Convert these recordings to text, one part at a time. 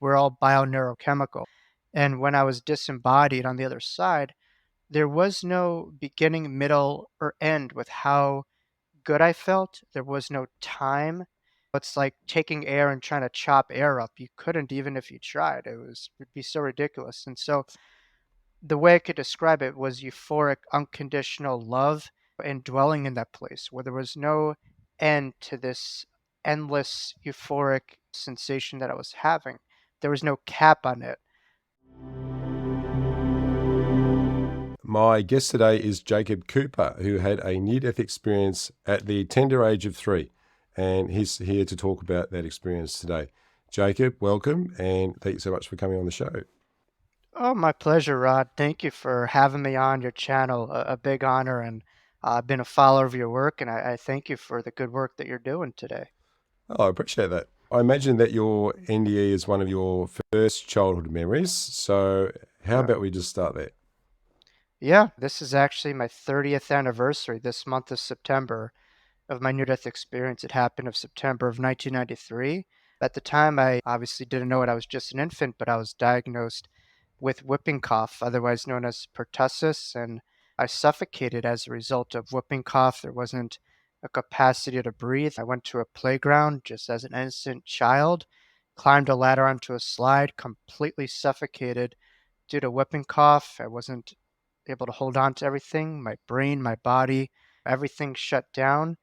We're all bioneurochemical. And when I was disembodied on the other side, there was no beginning, middle, or end with how good I felt. There was no time. It's like taking air and trying to chop air up. You couldn't even if you tried. It'd be so ridiculous. And so the way I could describe it was euphoric, unconditional love and dwelling in that place where there was no end to this endless euphoric sensation that I was having. There was no cap on it. My guest today is Jacob Cooper, who had a near-death experience at the tender age of 3, and he's here to talk about that experience today. Jacob, welcome, and thank you so much for coming on the show. Oh, my pleasure, Rod. Thank you for having me on your channel. A big honor, and I've been a follower of your work, and I thank you for the good work that you're doing today. Oh, I appreciate that. I imagine that your NDE is one of your first childhood memories, so how Yeah. about we just start there? Yeah, this is actually my 30th anniversary this month of September of my near-death experience. It happened of September of 1993. At the time, I obviously didn't know it. I was just an infant, but I was diagnosed with whooping cough, otherwise known as pertussis, and I suffocated as a result of whooping cough. There wasn't a capacity to breathe. I went to a playground just as an innocent child, climbed a ladder onto a slide, completely suffocated due to whooping cough. I wasn't able to hold on to everything. My brain, my body, everything shut down.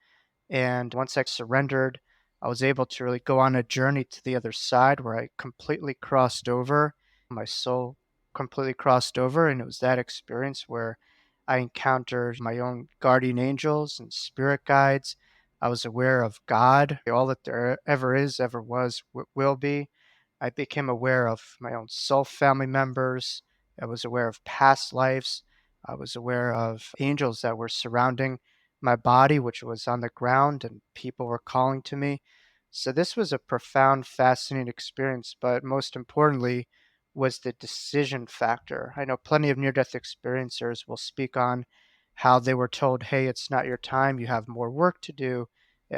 And once I surrendered, I was able to really go on a journey to the other side where I completely crossed over. My soul completely crossed over. And it was that experience where I encountered my own guardian angels and spirit guides. I was aware of God, all that there ever is, ever was, will be. I became aware of my own soul family members. I was aware of past lives. I was aware of angels that were surrounding my body, which was on the ground, and people were calling to me. So this was a profound, fascinating experience, but most importantly was the decision factor. I know plenty of near-death experiencers will speak on how they were told, hey, it's not your time, you have more work to do,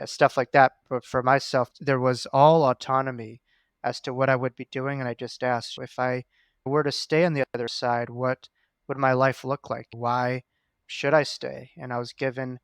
stuff like that. But for myself, there was all autonomy as to what I would be doing, and I just asked if I were to stay on the other side, what would my life look like? Why should I stay? And I was given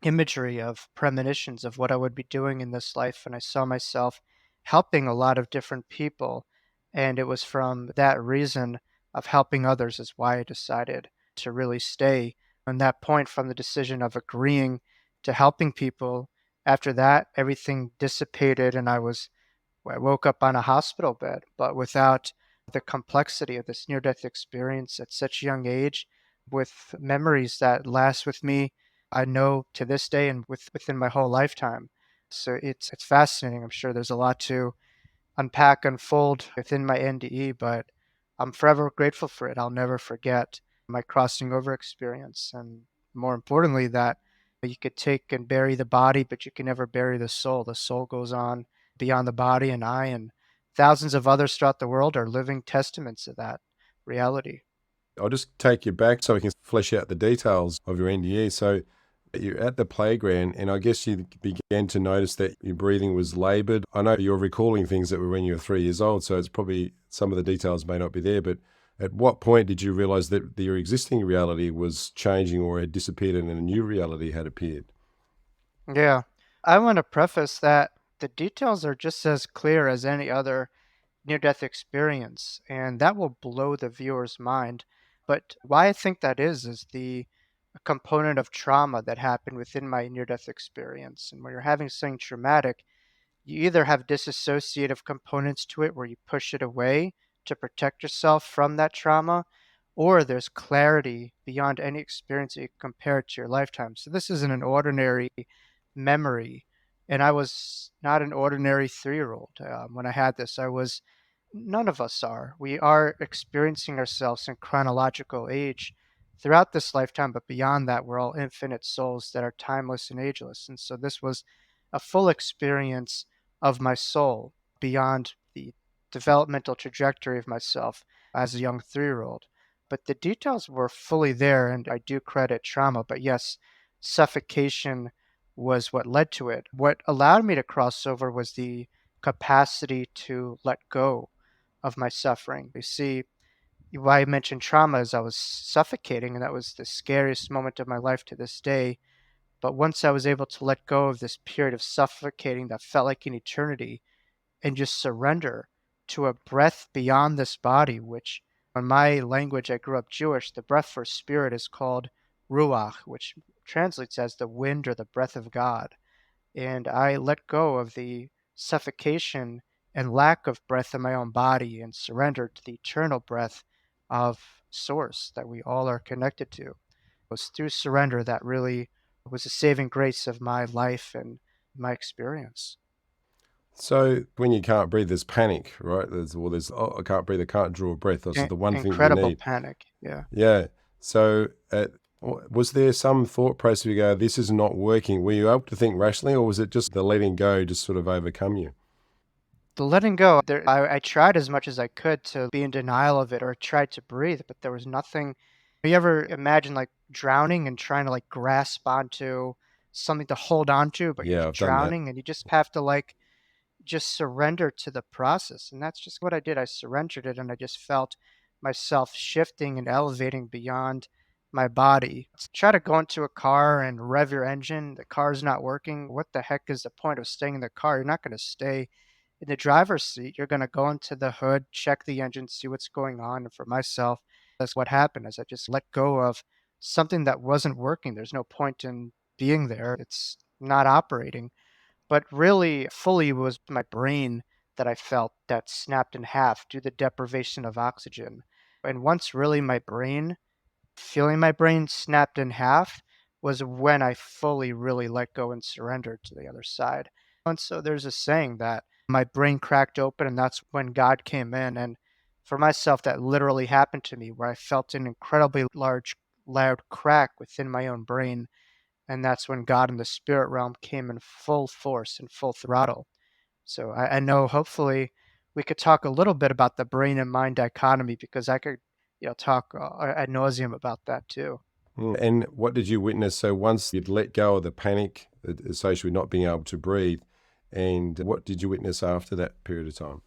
imagery of premonitions of what I would be doing in this life. And I saw myself helping a lot of different people. And it was from that reason of helping others is why I decided to really stay. And that point from the decision of agreeing to helping people, after that, everything dissipated and I woke up on a hospital bed, but without the complexity of this near death experience at such a young age, with memories that last with me, I know to this day and within my whole lifetime. So it's fascinating. I'm sure there's a lot to unpack, unfold within my NDE, but I'm forever grateful for it. I'll never forget my crossing over experience. And more importantly, that you could take and bury the body, but you can never bury the soul. The soul goes on beyond the body, and I and thousands of others throughout the world are living testaments of that reality. I'll just take you back so we can flesh out the details of your NDE. So you're at the playground, and I guess you began to notice that your breathing was labored. I know you're recalling things that were when you were 3 years old, so it's probably some of the details may not be there, but at what point did you realize that your existing reality was changing or had disappeared and a new reality had appeared? Yeah. I want to preface that the details are just as clear as any other near death experience, and that will blow the viewer's mind. But why I think that is the component of trauma that happened within my near death experience. And when you're having something traumatic, you either have dissociative components to it where you push it away to protect yourself from that trauma, or there's clarity beyond any experience that you can compare it to your lifetime. So this isn't an ordinary memory. And I was not an ordinary 3 year old. When I had this, none of us are. We are experiencing ourselves in chronological age throughout this lifetime, but beyond that, we're all infinite souls that are timeless and ageless. And so this was a full experience of my soul beyond the developmental trajectory of myself as a young 3 year old. But the details were fully there, and I do credit trauma. But yes, suffocation was what led to it. What allowed me to cross over was the capacity to let go of my suffering. You see, why I mentioned trauma is I was suffocating, and that was the scariest moment of my life to this day. But once I was able to let go of this period of suffocating that felt like an eternity and just surrender to a breath beyond this body, which in my language, I grew up Jewish, the breath for spirit is called ruach, which translates as the wind or the breath of God. And I let go of the suffocation and lack of breath in my own body and surrendered to the eternal breath of Source that we all are connected to. It was through surrender that really was a saving grace of my life and my experience. So when you can't breathe, there's panic, right? There's oh, I can't breathe, I can't draw a breath. This is the one thing you Incredible need. panic. Yeah. Yeah. So was there some thought process you go, this is not working? Were you able to think rationally, or was it just the letting go just sort of overcome you? The letting go, I tried as much as I could to be in denial of it or tried to breathe, but there was nothing. You ever imagine like drowning and trying to like grasp onto something to hold on to, but you're Yeah, I've done that. drowning and you just have to like just surrender to the process. And that's just what I did. I surrendered it and I just felt myself shifting and elevating beyond my body. Try to go into a car and rev your engine. The car's not working. What the heck is the point of staying in the car? You're not going to stay in the driver's seat. You're going to go into the hood, check the engine, see what's going on. And for myself, that's what happened is I just let go of something that wasn't working. There's no point in being there. It's not operating. But really, fully was my brain that I felt that snapped in half due to the deprivation of oxygen. And once really my brain, feeling my brain snapped in half, was when I fully really let go and surrendered to the other side. And so there's a saying that my brain cracked open, and that's when God came in. And for myself, that literally happened to me, where I felt an incredibly large, loud crack within my own brain, and that's when God in the spirit realm came in full force and full throttle. So I know hopefully we could talk a little bit about the brain and mind dichotomy because I could, talk ad nauseum about that too. And what did you witness? So once you'd let go of the panic associated with not being able to breathe, and what did you witness after that period of time?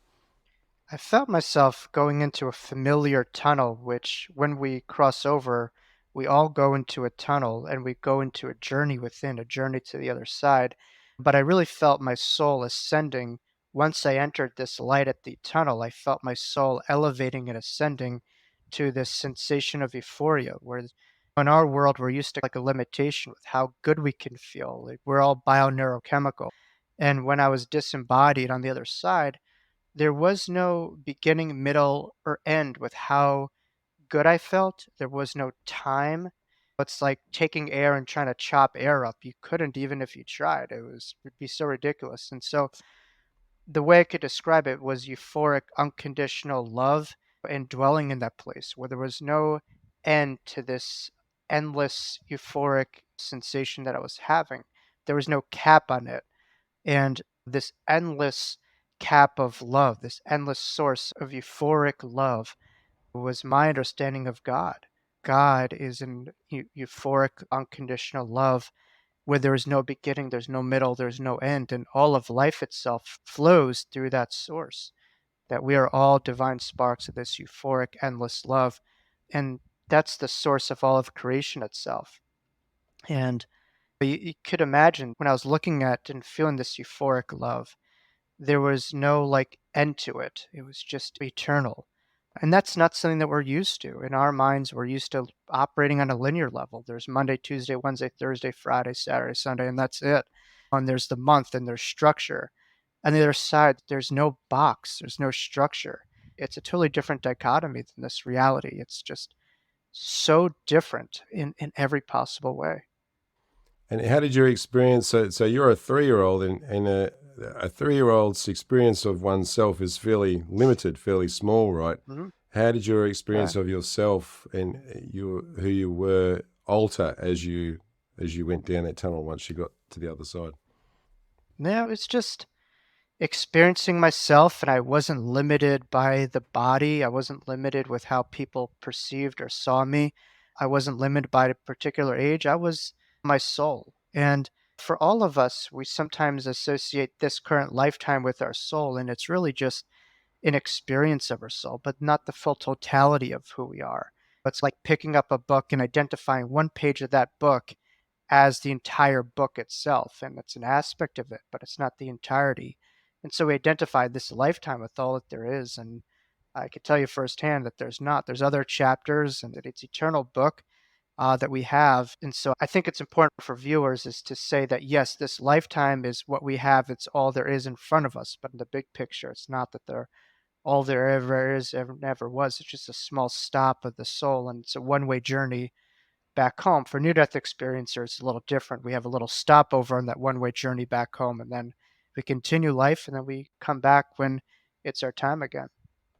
I felt myself going into a familiar tunnel, which when we cross over, we all go into a tunnel and we go into a journey within, a journey to the other side. But I really felt my soul ascending. Once I entered this light at the tunnel, I felt my soul elevating and ascending to this sensation of euphoria, where in our world, we're used to like a limitation with how good we can feel. Like we're all bioneurochemical. And when I was disembodied on the other side, there was no beginning, middle, or end with how good I felt. There was no time. It's like taking air and trying to chop air up. You couldn't even if you tried. It'd be so ridiculous. And so the way I could describe it was euphoric, unconditional love and dwelling in that place where there was no end to this endless euphoric sensation that I was having. There was no cap on it. And this endless cap of love, this endless source of euphoric love was my understanding of God. God is in euphoric, unconditional love where there is no beginning, there's no middle, there's no end, and all of life itself flows through that source. That we are all divine sparks of this euphoric, endless love. And that's the source of all of creation itself. And you could imagine when I was looking at and feeling this euphoric love, there was no like end to it. It was just eternal. And that's not something that we're used to. In our minds, we're used to operating on a linear level. There's Monday, Tuesday, Wednesday, Thursday, Friday, Saturday, Sunday, and that's it. And there's the month and there's structure. On the other side, there's no box, there's no structure. It's a totally different dichotomy than this reality. It's just so different in every possible way. And how did your experience? So you're a 3-year-old, and a 3-year-old's experience of oneself is fairly limited, fairly small, right? Mhm. How did your Yeah. experience of yourself and who you were alter as you went down that tunnel once you got to the other side? No, it's just experiencing myself, and I wasn't limited by the body. I wasn't limited with how people perceived or saw me. I wasn't limited by a particular age. I was my soul. And For all of us, we sometimes associate this current lifetime with our soul, and it's really just an experience of our soul, but not the full totality of who we are. It's like picking up a book and identifying one page of that book as the entire book itself, and it's an aspect of it, but it's not the entirety. And so we identify this lifetime with all that there is, and I can tell you firsthand that there's not. There's other chapters, and that it's eternal book that we have. And so I think it's important for viewers is to say that yes, this lifetime is what we have. It's all there is in front of us, but in the big picture, it's not that there all there ever is, ever was. It's just a small stop of the soul, and it's a one-way journey back home. For near-death experiencers, it's a little different. We have a little stopover on that one-way journey back home, and then we continue life, and then we come back when it's our time again.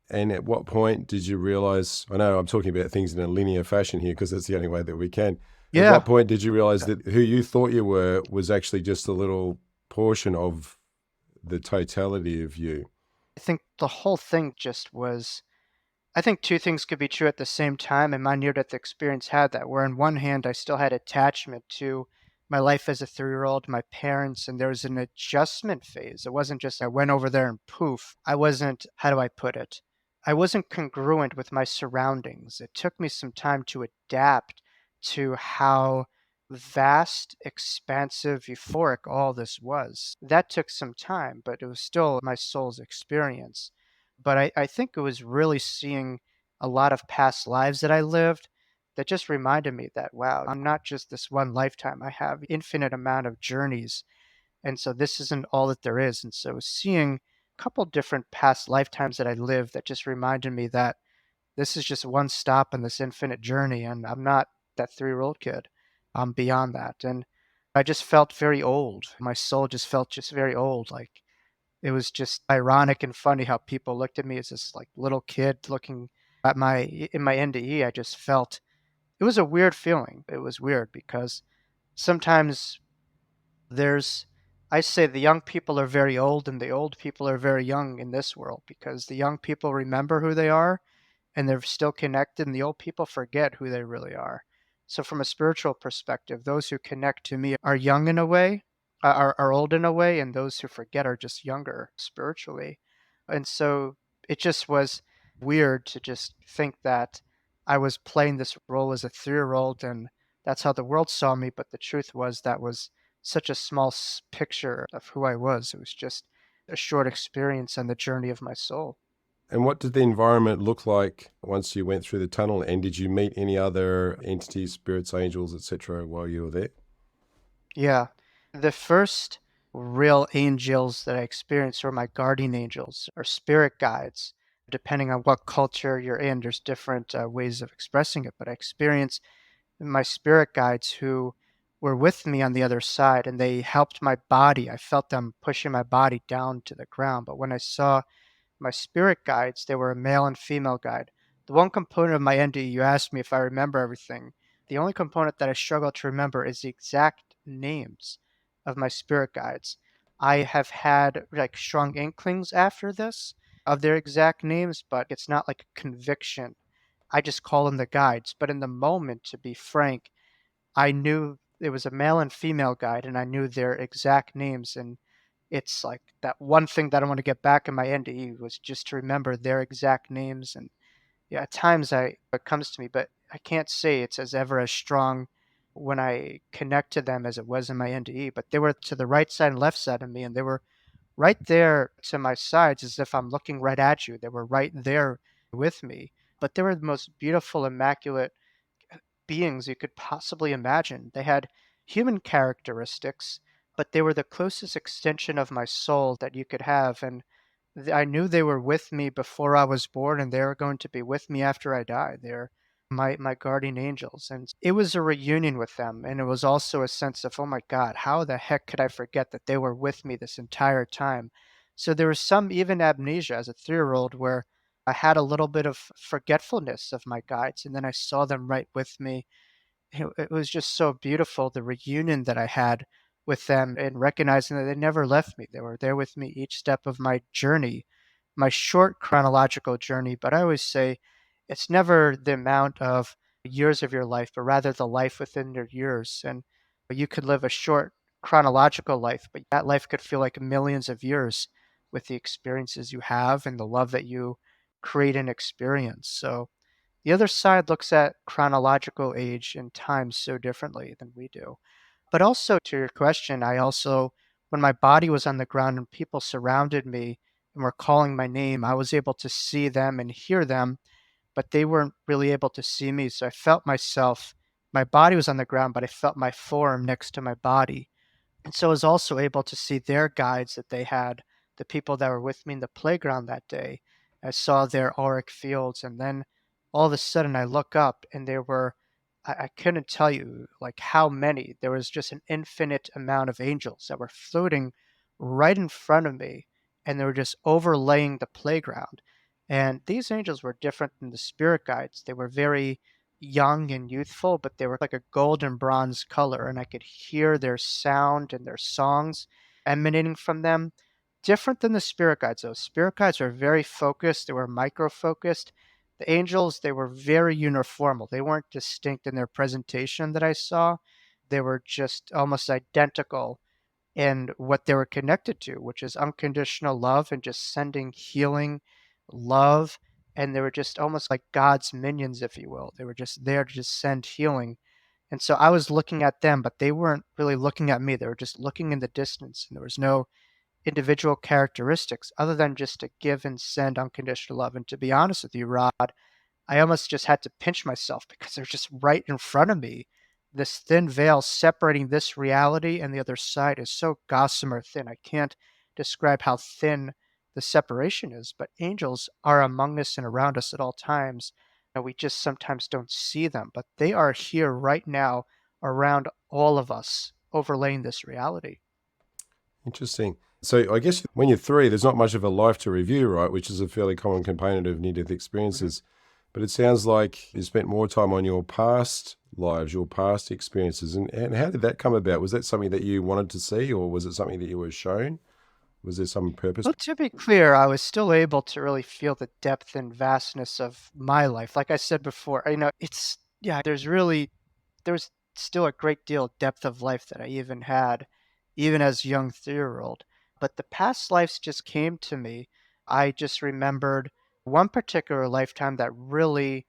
And at what point did you realize? I know I'm talking about things in a linear fashion here because that's the only way that we can. At Yeah, what point did you realize that who you thought you were was actually just a little portion of the totality of you? I think the whole thing just was I think two things could be true at the same time, and my near-death experience had that, where on one hand, I still had attachment to my life as a 3-year-old, my parents, and there was an adjustment phase. It wasn't just I went over there and poof. I wasn't, how do I put it? I wasn't congruent with my surroundings. It took me some time to adapt to how vast, expansive, euphoric all this was. That took some time, but it was still my soul's experience. But I think it was really seeing a lot of past lives that I lived that just reminded me that, wow, I'm not just this one lifetime. I have infinite amount of journeys. And so this isn't all that there is. And so seeing a couple different past lifetimes that I lived that just reminded me that this is just one stop in this infinite journey. And I'm not that 3-year-old kid. I'm beyond that. And I just felt very old. My soul just felt just very old. Like it was just ironic and funny how people looked at me as this like little kid looking at my in my NDE. I just felt it was a weird feeling. It was weird because sometimes there's I say the young people are very old and the old people are very young in this world because the young people remember who they are and they're still connected, and the old people forget who they really are. So, from a spiritual perspective, those who connect to me are young in a way, are old in a way, and those who forget are just younger spiritually. And so, it just was weird to just think that I was playing this role as a 3-year-old, and that's how the world saw me. But the truth was that was such a small picture of who I was. It was just a short experience on the journey of my soul. And what did the environment look like once you went through the tunnel? And did you meet any other entities, spirits, angels, etc., while you were there? Yeah. The first real angels that I experienced were my guardian angels or spirit guides. Depending on what culture you're in, there's different ways of expressing it. But I experienced my spirit guides who were with me on the other side and they helped my body. I felt them pushing my body down to the ground. But when I saw my spirit guides, they were a male and female guide. The one component of my NDE, you asked me if I remember everything. The only component that I struggle to remember is the exact names of my spirit guides. I have had like strong inklings after this of their exact names, but it's not like a conviction. I just call them the guides. But in the moment, to be frank, I knew it was a male and female guide and I knew their exact names. And it's like that one thing that I want to get back in my NDE was just to remember their exact names. And yeah, at times it comes to me, but I can't say it's as ever as strong when I connect to them as it was in my NDE. But they were to the right side and left side of me, and they were right there to my sides as if I'm looking right at you. They were right there with me. But they were the most beautiful, immaculate beings you could possibly imagine. They had human characteristics, but they were the closest extension of my soul that you could have. And I knew they were with me before I was born, and they were going to be with me after I die. They're my guardian angels. And it was a reunion with them. And it was also a sense of, oh my God, how the heck could I forget that they were with me this entire time? So there was some even amnesia as a 3-year-old where I had a little bit of forgetfulness of my guides, and then I saw them right with me. It was just so beautiful, the reunion that I had with them and recognizing that they never left me. They were there with me each step of my journey, my short chronological journey. But I always say it's never the amount of years of your life, but rather the life within your years. And you could live a short chronological life, but that life could feel like millions of years with the experiences you have and the love that you create and experience. So the other side looks at chronological age and time so differently than we do. But also to your question, I also, when my body was on the ground and people surrounded me and were calling my name, I was able to see them and hear them, but they weren't really able to see me. So I felt myself, my body was on the ground, but I felt my form next to my body. And so I was also able to see their guides that they had, the people that were with me in the playground that day. I saw their auric fields, and then all of a sudden I look up and there were, I couldn't tell you like how many. There was just an infinite amount of angels that were floating right in front of me, and they were just overlaying the playground. And these angels were different than the spirit guides. They were very young and youthful, but they were like a golden bronze color, and I could hear their sound and their songs emanating from them. Different than the spirit guides, though. Spirit guides are very focused, they were micro focused. The angels, they were very uniformal. They weren't distinct in their presentation that I saw. They were just almost identical and what they were connected to, which is unconditional love and just sending healing, love. And they were just almost like God's minions, if you will. They were just there to just send healing. And so I was looking at them, but they weren't really looking at me. They were just looking in the distance, and there was no individual characteristics other than just to give and send unconditional love. And to be honest with you, Rod, I almost just had to pinch myself because they're just right in front of me. This thin veil separating this reality and the other side is so gossamer thin. I can't describe how thin the separation is, but angels are among us and around us at all times. And we just sometimes don't see them, but they are here right now around all of us, overlaying this reality. Interesting. So I guess when you're three, there's not much of a life to review, right? Which is a fairly common component of near-death Mhm. experiences. But it sounds like you spent more time on your past lives, your past experiences. And how did that come about? Was that something that you wanted to see, or was it something that you were shown? Was there some purpose? Well, to be clear, I was still able to really feel the depth and vastness of my life. Like I said before, it's, yeah, there's still a great deal of depth of life that I even had, even as a young 3-year-old. But the past lives just came to me. I just remembered one particular lifetime that really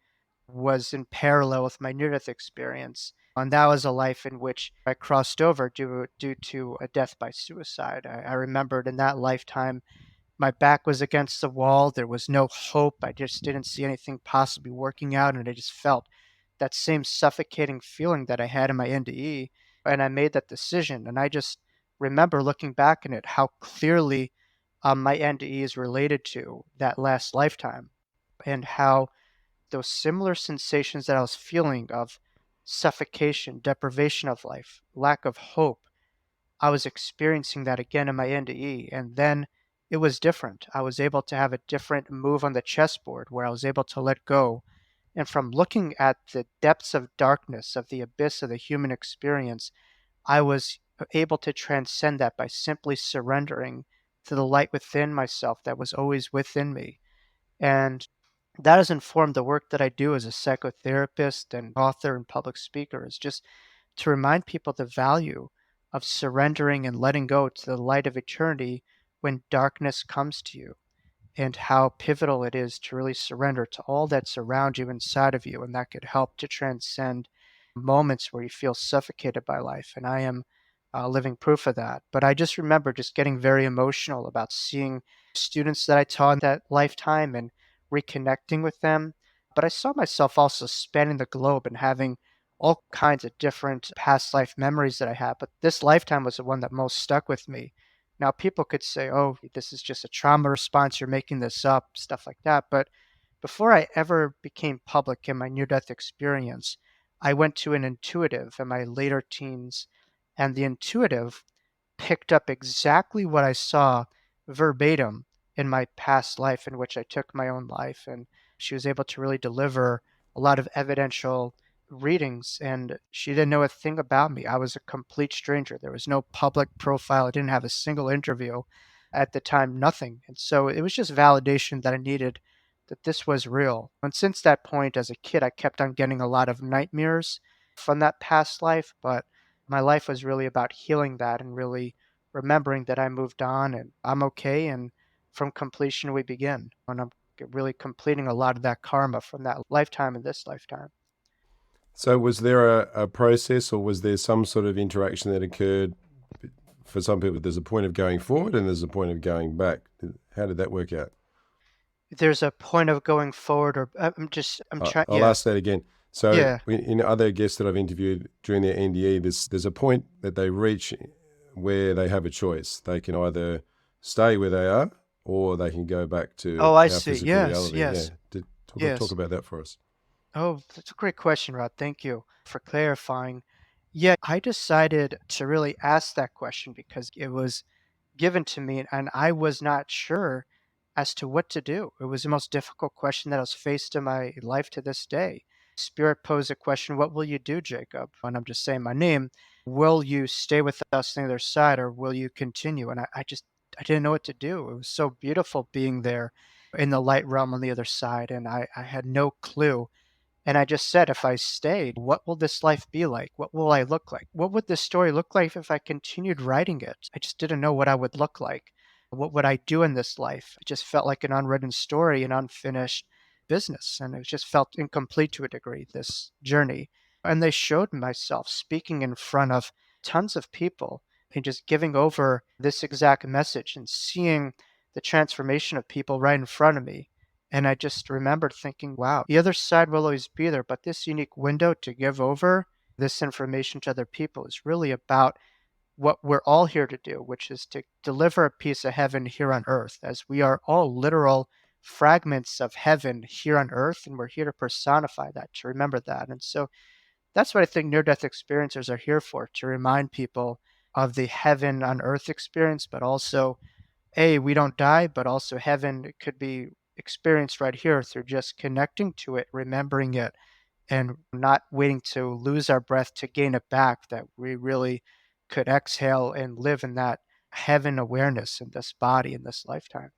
was in parallel with my near-death experience. And that was a life in which I crossed over due to a death by suicide. I remembered in that lifetime my back was against the wall. There was no hope. I just didn't see anything possibly working out. And I just felt that same suffocating feeling that I had in my NDE. And I made that decision. And I just remember looking back on it, how clearly my NDE is related to that last lifetime and how those similar sensations that I was feeling of suffocation, deprivation of life, lack of hope, I was experiencing that again in my NDE, and then it was different. I was able to have a different move on the chessboard where I was able to let go. And from looking at the depths of darkness, of the abyss of the human experience, I was able to transcend that by simply surrendering to the light within myself that was always within me. And that has informed the work that I do as a psychotherapist and author and public speaker, is just to remind people the value of surrendering and letting go to the light of eternity when darkness comes to you, and how pivotal it is to really surrender to all that's around you inside of you. And that could help to transcend moments where you feel suffocated by life. And I am living proof of that. But I just remember just getting very emotional about seeing students that I taught in that lifetime and reconnecting with them. But I saw myself also spanning the globe and having all kinds of different past life memories that I had. But this lifetime was the one that most stuck with me. Now, people could say, oh, this is just a trauma response, you're making this up, stuff like that. But before I ever became public in my near death experience, I went to an intuitive in my later teens, and the intuitive picked up exactly what I saw verbatim in my past life in which I took my own life. And she was able to really deliver a lot of evidential readings. And she didn't know a thing about me. I was a complete stranger. There was no public profile. I didn't have a single interview at the time, nothing. And so it was just validation that I needed, that this was real. And since that point, as a kid, I kept on getting a lot of nightmares from that past life. But my life was really about healing that and really remembering that I moved on and I'm okay. And from completion, we begin. And I'm really completing a lot of that karma from that lifetime and this lifetime. So, was there a process, or was there some sort of interaction that occurred? For some people, there's a point of going forward and there's a point of going back. How did that work out? There's a point of going forward, or I'm trying, I'll yeah, ask that again. So, yeah. in other guests that I've interviewed during their NDE, there's a point that they reach where they have a choice. They can either stay where they are, or they can go back to Oh, I our see. physical Yes, reality. Yeah, yes, talk yes. about that for us. Oh, that's a great question, Rod. Thank you for clarifying. Yeah, I decided to really ask that question because it was given to me and I was not sure as to what to do. It was the most difficult question that I was faced in my life to this day. Spirit posed a question, what will you do, Jacob? And I'm just saying my name. Will you stay with us on the other side or will you continue? And I didn't know what to do. It was so beautiful being there in the light realm on the other side. And I had no clue and I just said, if I stayed, what will this life be like? What will I look like? What would this story look like if I continued writing it? I just didn't know what I would look like. What would I do in this life? It just felt like an unwritten story, an unfinished business. And it just felt incomplete to a degree, this journey. And they showed myself speaking in front of tons of people and just giving over this exact message and seeing the transformation of people right in front of me and I just remembered thinking, wow, the other side will always be there, but this unique window to give over this information to other people is really about what we're all here to do, which is to deliver a piece of heaven here on earth, as we are all literal fragments of heaven here on earth, and we're here to personify that, to remember that. And so that's what I think near death experiencers are here for, to remind people of the heaven on earth experience, but also we don't die, but also heaven could be experienced right here through just connecting to it, remembering it, and not waiting to lose our breath to gain it back, that we really could exhale and live in that heaven awareness in this body in this lifetime.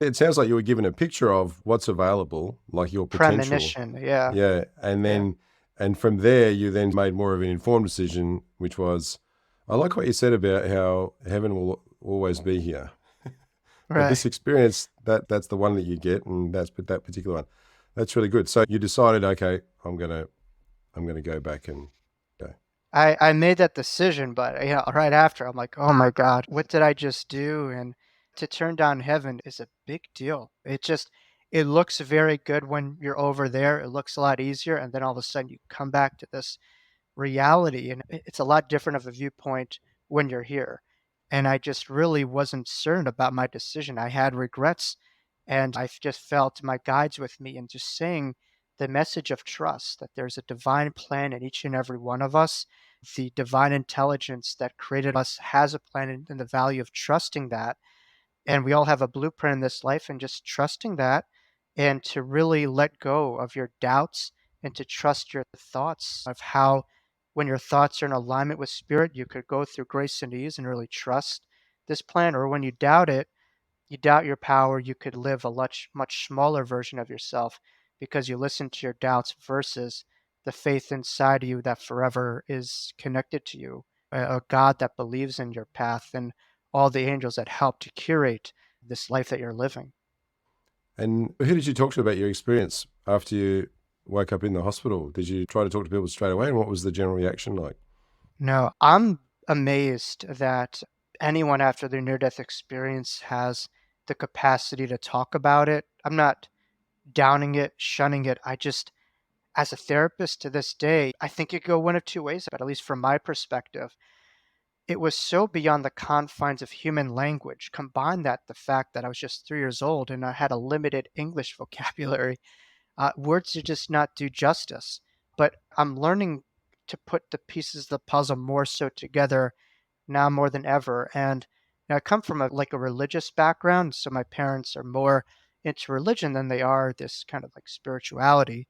It sounds like you were given a picture of what's available, like your potential. Premonition, yeah, Yeah, and yeah, then and from there you then made more of an informed decision, which was, I like what you said about how heaven will always be here. But right. this experience, that's the one that you get, and that's that particular one. That's really good. So you decided, okay, I'm gonna go back and go. I made that decision, but right after I'm like, oh my God, what did I just do? And to turn down heaven is a big deal. It looks very good when you're over there. It looks a lot easier, and then all of a sudden you come back to this reality, and it's a lot different of a viewpoint when you're here. And I just really wasn't certain about my decision. I had regrets, and I just felt my guides with me and just saying the message of trust that there's a divine plan in each and every one of us. The divine intelligence that created us has a plan, and the value of trusting that and we all have a blueprint in this life and just trusting that and to really let go of your doubts and to trust your thoughts of how when your thoughts are in alignment with spirit you could go through grace and ease and really trust this plan or when you doubt it you doubt your power you could live a much smaller version of yourself because you listen to your doubts versus the faith inside of you that forever is connected to you a God that believes in your path and all the angels that help to curate this life that you're living. And who did you talk to about your experience after you woke up in the hospital? Did you try to talk to people straight away, and what was the general reaction like? No, I'm amazed that anyone after their near death experience has the capacity to talk about it. I'm not downing it, shunning it. As a therapist to this day, I think it could go one of two ways, but at least from my perspective, it was so beyond the confines of human language. Combine that the fact that I was just 3 years old and I had a limited English vocabulary words do just not do justice. But I'm learning to put the pieces of the puzzle more so together now more than ever. And I come from a religious background, so my parents are more into religion than they are this kind of like spirituality.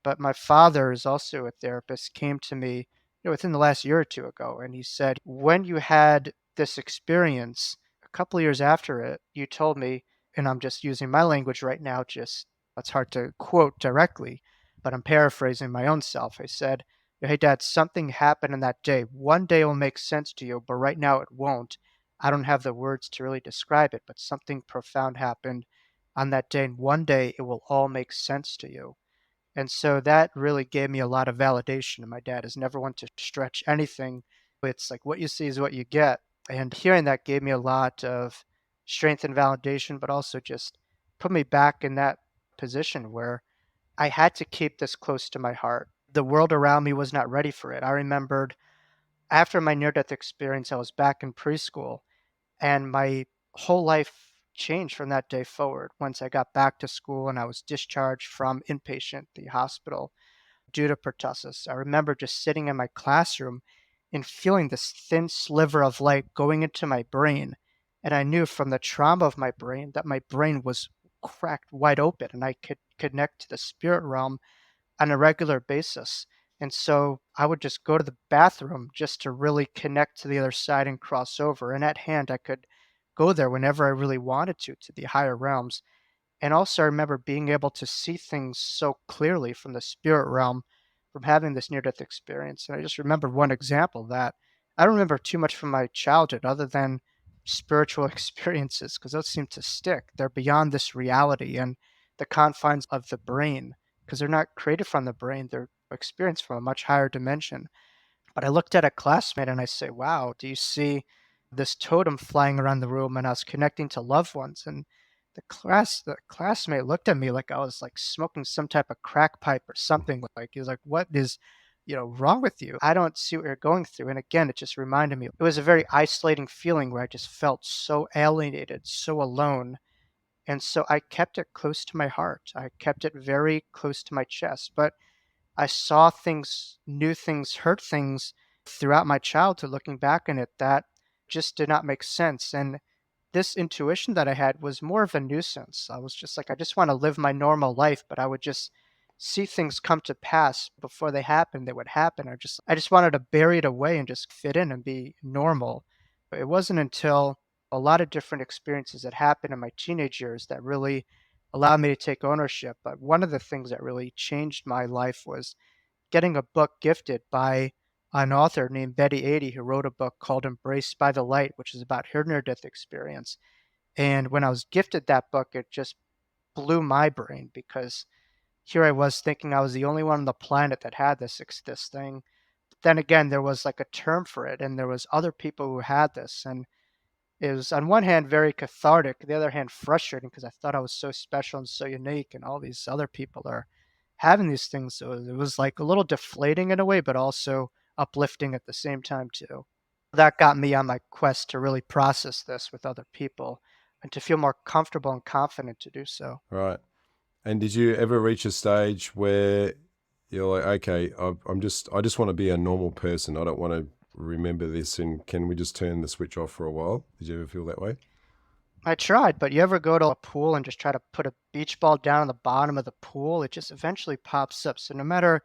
But my father is also a therapist, came to me, within the last year or two ago, and he said, when you had this experience, a couple of years after it, you told me, and I'm just using my language right now, just it's hard to quote directly, but I'm paraphrasing my own self. I said, Hey, Dad, something happened in that day. One day it will make sense to you, but right now it won't. I don't have the words to really describe it, but something profound happened on that day, and one day it will all make sense to you. And so that really gave me a lot of validation. And my dad is never one to stretch anything. It's like what you see is what you get. And hearing that gave me a lot of strength and validation, but also just put me back in that position where I had to keep this close to my heart. The world around me was not ready for it. I remembered after my near death experience, I was back in preschool, and my whole life changed from that day forward. Once I got back to school and I was discharged from inpatient, the hospital, due to pertussis. I remember just sitting in my classroom and feeling this thin sliver of light going into my brain. And I knew from the trauma of my brain that my brain was cracked wide open and I could connect to the spirit realm on a regular basis. And so I would just go to the bathroom just to really connect to the other side and cross over. And at hand, I could go there whenever I really wanted to the higher realms. And also, I remember being able to see things so clearly from the spirit realm from having this near death experience. And I just remember one example of that. I don't remember too much from my childhood other than spiritual experiences because those seem to stick. They're beyond this reality and the confines of the brain because they're not created from the brain, they're experienced from a much higher dimension. But I looked at a classmate and I say, "Wow, do you see this totem flying around the room?" And I was connecting to loved ones. And the classmate looked at me like I was like smoking some type of crack pipe or something. Like he was like, "What is, wrong with you? I don't see what you're going through." And again, it just reminded me. It was a very isolating feeling where I just felt so alienated, so alone. And so I kept it close to my heart. I kept it very close to my chest. But I saw things, knew things, heard things throughout my childhood looking back on it that just did not make sense. And this intuition that I had was more of a nuisance. I was just like, I just want to live my normal life, but I would just see things come to pass before they happened. They would happen. I just wanted to bury it away and just fit in and be normal. But it wasn't until a lot of different experiences that happened in my teenage years that really allowed me to take ownership. But one of the things that really changed my life was getting a book gifted by an author named Betty Adie, who wrote a book called Embraced by the Light, which is about her near death experience. And when I was gifted that book, it just blew my brain because here I was thinking I was the only one on the planet that had this thing. But then again, there was like a term for it, and there was other people who had this, and it was on one hand very cathartic, the other hand frustrating because I thought I was so special and so unique, and all these other people are having these things. So it was like a little deflating in a way, but also uplifting at the same time too. That got me on my quest to really process this with other people and to feel more comfortable and confident to do so. Right. And did you ever reach a stage where you're like, okay, I just want to be a normal person. I don't want to remember this, and can we just turn the switch off for a while? Did you ever feel that way? I tried, but you ever go to a pool and just try to put a beach ball down on the bottom of the pool? It just eventually pops up. So no matter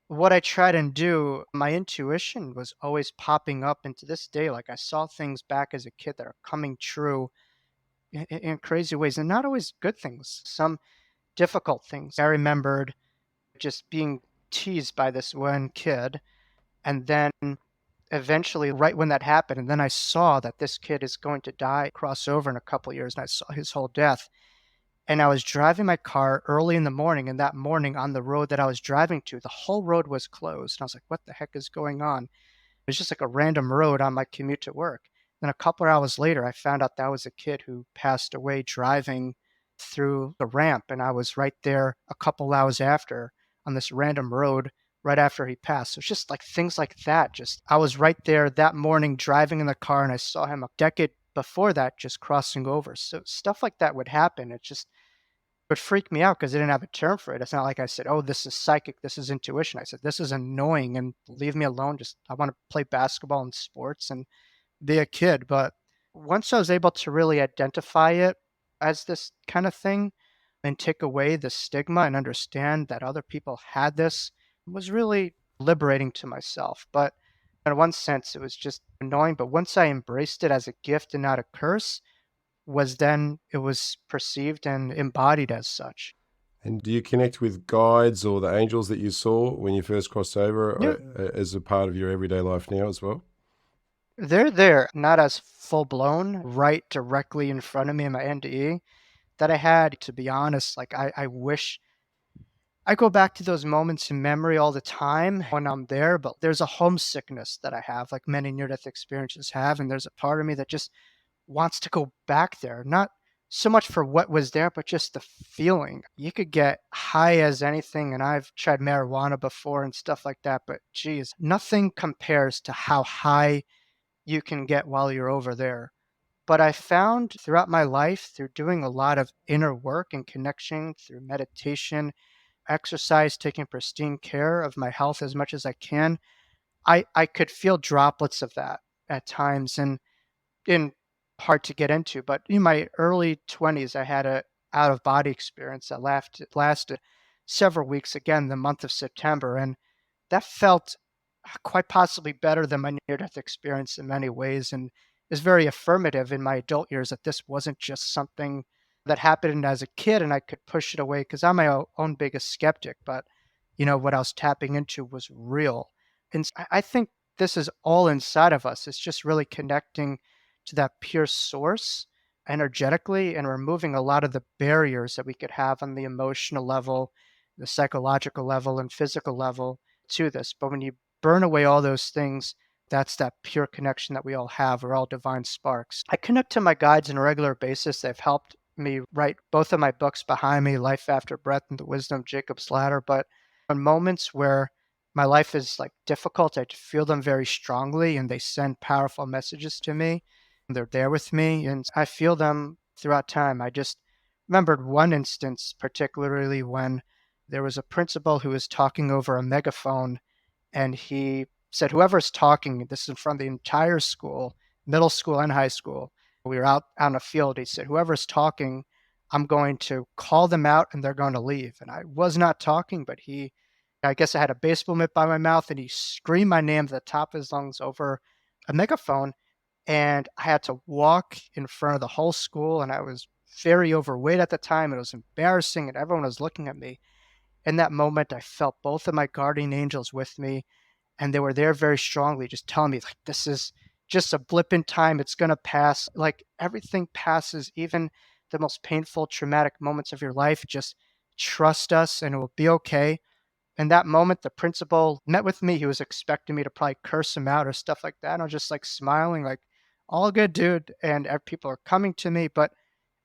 what I tried and do, my intuition was always popping up into this day. Like I saw things back as a kid that are coming true in crazy ways and not always good things, some difficult things. I remembered just being teased by this one kid. And then eventually, right when that happened, and then I saw that this kid is going to die, cross over in a couple years, and I saw his whole death. And I was driving my car early in the morning, and that morning on the road that I was driving to, the whole road was closed. And I was like, what the heck is going on? It was just like a random road on my commute to work. Then a couple of hours later, I found out that was a kid who passed away driving through the ramp. And I was right there a couple hours after on this random road right after he passed. So it's just like things like that. Just I was right there that morning driving in the car and I saw him a decade before that just crossing over. So stuff like that would happen. It just would freak me out because I didn't have a term for it. It's not like I said, "Oh, this is psychic, this is intuition." I said, "This is annoying and leave me alone. Just I want to play basketball and sports and be a kid." But once I was able to really identify it as this kind of thing and take away the stigma and understand that other people had this, it was really liberating to myself. But in one sense, it was just annoying. But once I embraced it as a gift and not a curse, was then it was perceived and embodied as such. And do you connect with guides or the angels that you saw when you first crossed over Yeah, as a part of your everyday life now as well? they're there, not as full blown, right directly in front of me in my NDE that I had. To be honest, like I wish I go back to those moments in memory all the time when I'm there, but there's a homesickness that I have, like many near death experiences have. And there's a part of me that just wants to go back there, not so much for what was there, but just the feeling. You could get high as anything, and I've tried marijuana before and stuff like that, but geez, nothing compares to how high you can get while you're over there. But I found throughout my life, through doing a lot of inner work and connection, through meditation, exercise, taking pristine care of my health as much as I can, I could feel droplets of that at times. And hard to get into, but in my early 20s, I had a out of body experience that lasted several weeks, again, the month of September, and that felt quite possibly better than my near-death experience in many ways, and is very affirmative in my adult years that this wasn't just something that happened as a kid and I could push it away because I'm my own biggest skeptic, but what I was tapping into was real. And I think this is all inside of us. It's just really connecting to that pure source energetically and removing a lot of the barriers that we could have on the emotional level, the psychological level, and physical level to this. But when you burn away all those things, that's that pure connection that we all have. We're all divine sparks. I connect to my guides on a regular basis. They've helped me write both of my books behind me, Life After Breath and The Wisdom of Jacob's Ladder. But in moments where my life is like difficult, I feel them very strongly and they send powerful messages to me. They're there with me and I feel them throughout time. I just remembered one instance, particularly when there was a principal who was talking over a megaphone and he said, "Whoever's talking, this is in front of the entire school, middle school and high school." We were out on a field. He said, "Whoever's talking, I'm going to call them out and they're going to leave." And I was not talking, but I guess I had a baseball mitt by my mouth and he screamed my name at the top of his lungs over a megaphone. And I had to walk in front of the whole school. And I was very overweight at the time. It was embarrassing and everyone was looking at me. In that moment, I felt both of my guardian angels with me and they were there very strongly, just telling me, like, this is just a blip in time. It's going to pass. Like, everything passes, even the most painful, traumatic moments of your life. Just trust us and it will be okay. In that moment, the principal met with me. He was expecting me to probably curse him out or stuff like that. And I was just like smiling, like, all good, dude. And people are coming to me. But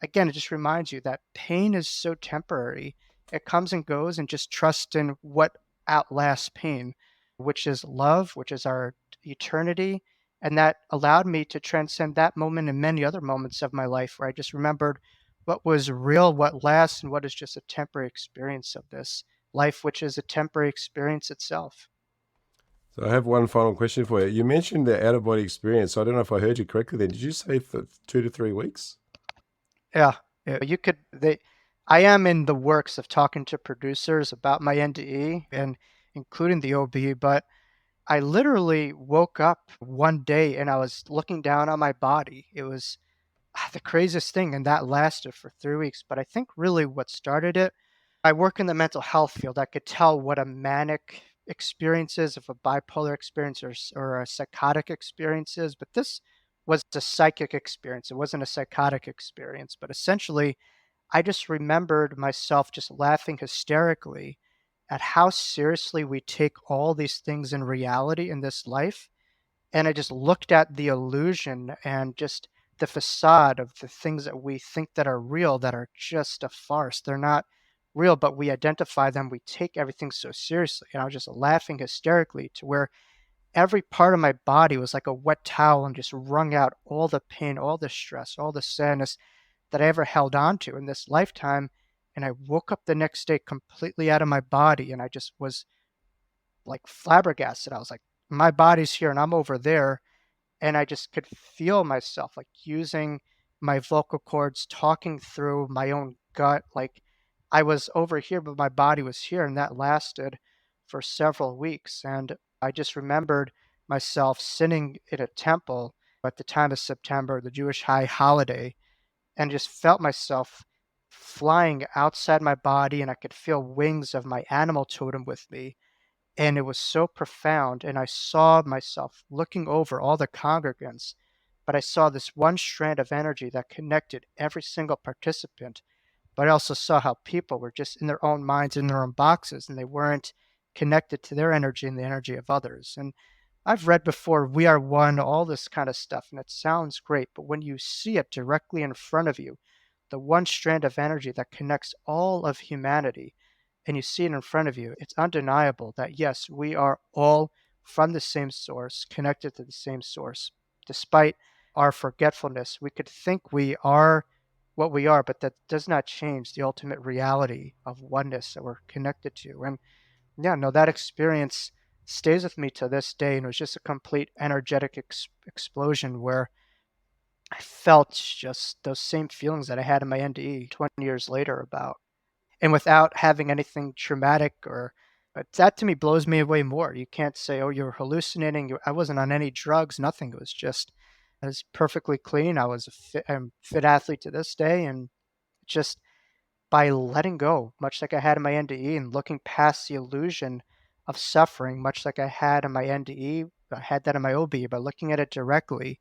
again, it just reminds you that pain is so temporary. It comes and goes, and just trust in what outlasts pain, which is love, which is our eternity. And that allowed me to transcend that moment and many other moments of my life where I just remembered what was real, what lasts, and what is just a temporary experience of this life, which is a temporary experience itself. So I have one final question for you. You mentioned the out of body experience. I don't know if I heard you correctly then. Did you say for 2 to 3 weeks? Yeah, yeah, you could. I am in the works of talking to producers about my NDE and including the OB, but I literally woke up one day and I was looking down on my body. It was the craziest thing, and that lasted for 3 weeks. But I think really what started it, I work in the mental health field. I could tell what a manic experience is, if a bipolar experience or a psychotic experience is. But this was a psychic experience. It wasn't a psychotic experience. But essentially, I just remembered myself just laughing hysterically at how seriously we take all these things in reality in this life. And I just looked at the illusion and just the facade of the things that we think that are real that are just a farce. They're not real, but we identify them. We take everything so seriously. And I was just laughing hysterically to where every part of my body was like a wet towel and just wrung out all the pain, all the stress, all the sadness that I ever held on to in this lifetime. And I woke up the next day completely out of my body and I just was like flabbergasted. I was like, my body's here and I'm over there. And I just could feel myself like using my vocal cords, talking through my own gut. Like I was over here, but my body was here. And that lasted for several weeks. And I just remembered myself sitting in a temple at the time of September, the Jewish high holiday, and just felt myself flying outside my body, and I could feel wings of my animal totem with me. And it was so profound. And I saw myself looking over all the congregants, but I saw this one strand of energy that connected every single participant. But I also saw how people were just in their own minds, in their own boxes, and they weren't connected to their energy and the energy of others. And I've read before, we are one, all this kind of stuff, and it sounds great. But when you see it directly in front of you, the one strand of energy that connects all of humanity, and you see it in front of you, it's undeniable that yes, we are all from the same source, connected to the same source. Despite our forgetfulness, we could think we are what we are, but that does not change the ultimate reality of oneness that we're connected to. And yeah, no, that experience stays with me to this day. And it was just a complete energetic explosion where I felt just those same feelings that I had in my NDE 20 years later about, and without having anything traumatic or but that to me blows me away more. You can't say, "Oh, you're hallucinating." I wasn't on any drugs, nothing. It was just I was perfectly clean. I was I'm a fit athlete to this day, and just by letting go, much like I had in my NDE, and looking past the illusion of suffering, much like I had in my NDE, I had that in my OB, by looking at it directly,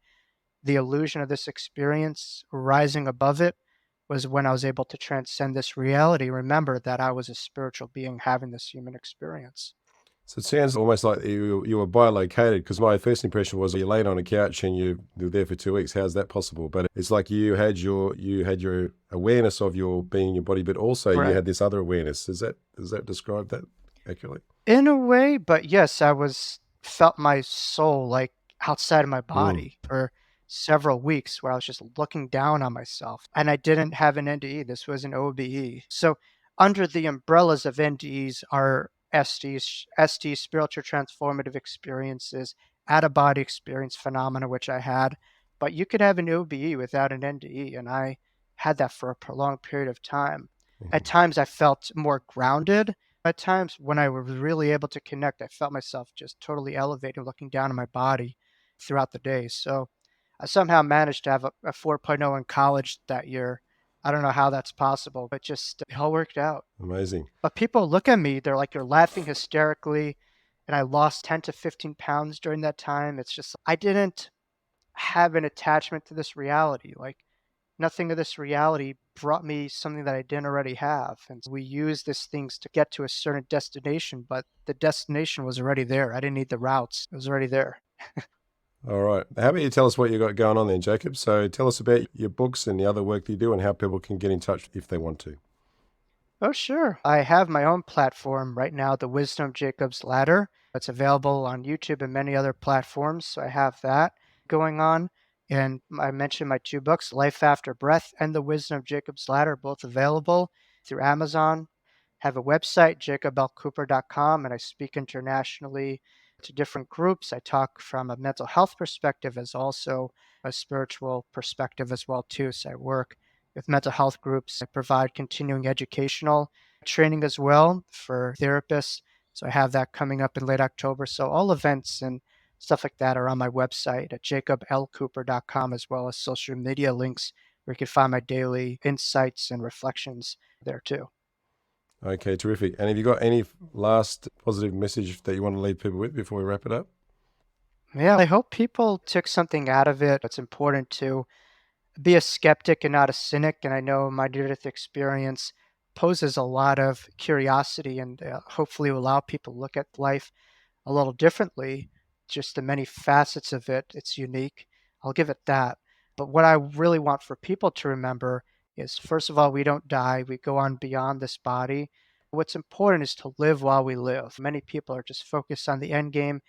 the illusion of this experience rising above it was when I was able to transcend this reality, remember that I was a spiritual being having this human experience. So it sounds almost like you were bilocated, because my first impression was you laid on a couch and you were there for 2 weeks. How's that possible? But it's like you had your awareness of your being in your body, but also you Right. had this other awareness. Does that describe that accurately? In a way, but yes, I was felt my soul like outside of my Mm. body for several weeks where I was just looking down on myself. And I didn't have an NDE. This was an OBE. So under the umbrellas of NDEs are STs, spiritual transformative experiences, out of body experience phenomena, which I had. But you could have an OBE without an NDE. And I had that for a prolonged period of time. At times I felt more grounded. At times when I was really able to connect, I felt myself just totally elevated, looking down on my body throughout the day. So I somehow managed to have a 4.0 in college that year. I don't know how that's possible, but just it all worked out. Amazing. But people look at me, they're like, you're laughing hysterically. And I lost 10 to 15 pounds during that time. It's just, I didn't have an attachment to this reality. Like, nothing of this reality brought me something that I didn't already have. And we use these things to get to a certain destination, but the destination was already there. I didn't need the routes, it was already there. All right. How about you tell us what you got going on then, Jacob? So tell us about your books and the other work that you do and how people can get in touch if they want to. Oh, sure. I have my own platform right now, The Wisdom of Jacob's Ladder. It's available on YouTube and many other platforms. So I have that going on. And I mentioned my two books, Life After Breath and The Wisdom of Jacob's Ladder, both available through Amazon. Have a website, jacobelcooper.com, and I speak internationally to different groups. I talk from a mental health perspective as also a spiritual perspective as well too. So I work with mental health groups. I provide continuing educational training as well for therapists. So I have that coming up in late October. So all events and stuff like that are on my website at jacobelcooper.com, as well as social media links where you can find my daily insights and reflections there too. Okay, terrific. And have you got any last positive message that you want to leave people with before we wrap it up? Yeah, I hope people took something out of it. It's important to be a skeptic and not a cynic. And I know my near death experience poses a lot of curiosity and hopefully will allow people to look at life a little differently. Just the many facets of it, it's unique. I'll give it that. But what I really want for people to remember is first of all, we don't die, we go on beyond this body. What's important is to live while we live. Many people are just focused on the end game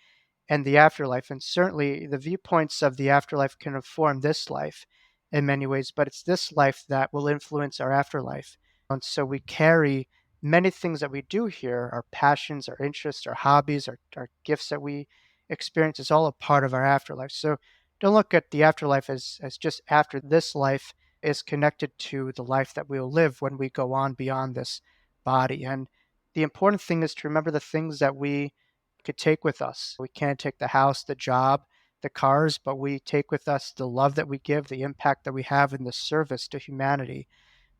and the afterlife. And certainly the viewpoints of the afterlife can inform this life in many ways, but it's this life that will influence our afterlife. And so we carry many things that we do here, our passions, our interests, our hobbies, our gifts that we experience is all a part of our afterlife. So don't look at the afterlife as just after this life is connected to the life that we'll live when we go on beyond this body. And the important thing is to remember the things that we could take with us. We can't take the house, the job, the cars, but we take with us the love that we give, the impact that we have in the service to humanity.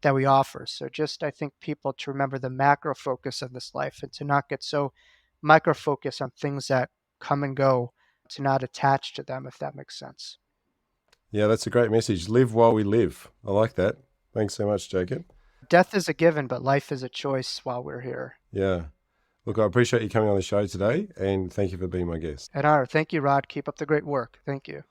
that we offer. So just I think people to remember the macro focus of this life and to not get so micro focus on things that come and go, to not attach to them, if that makes sense. Yeah, that's a great message. Live while we live. I like that. Thanks so much, Jacob. Death is a given, but life is a choice while we're here. Yeah. Look, I appreciate you coming on the show today, and thank you for being my guest. An honor. Thank you, Rod. Keep up the great work. Thank you.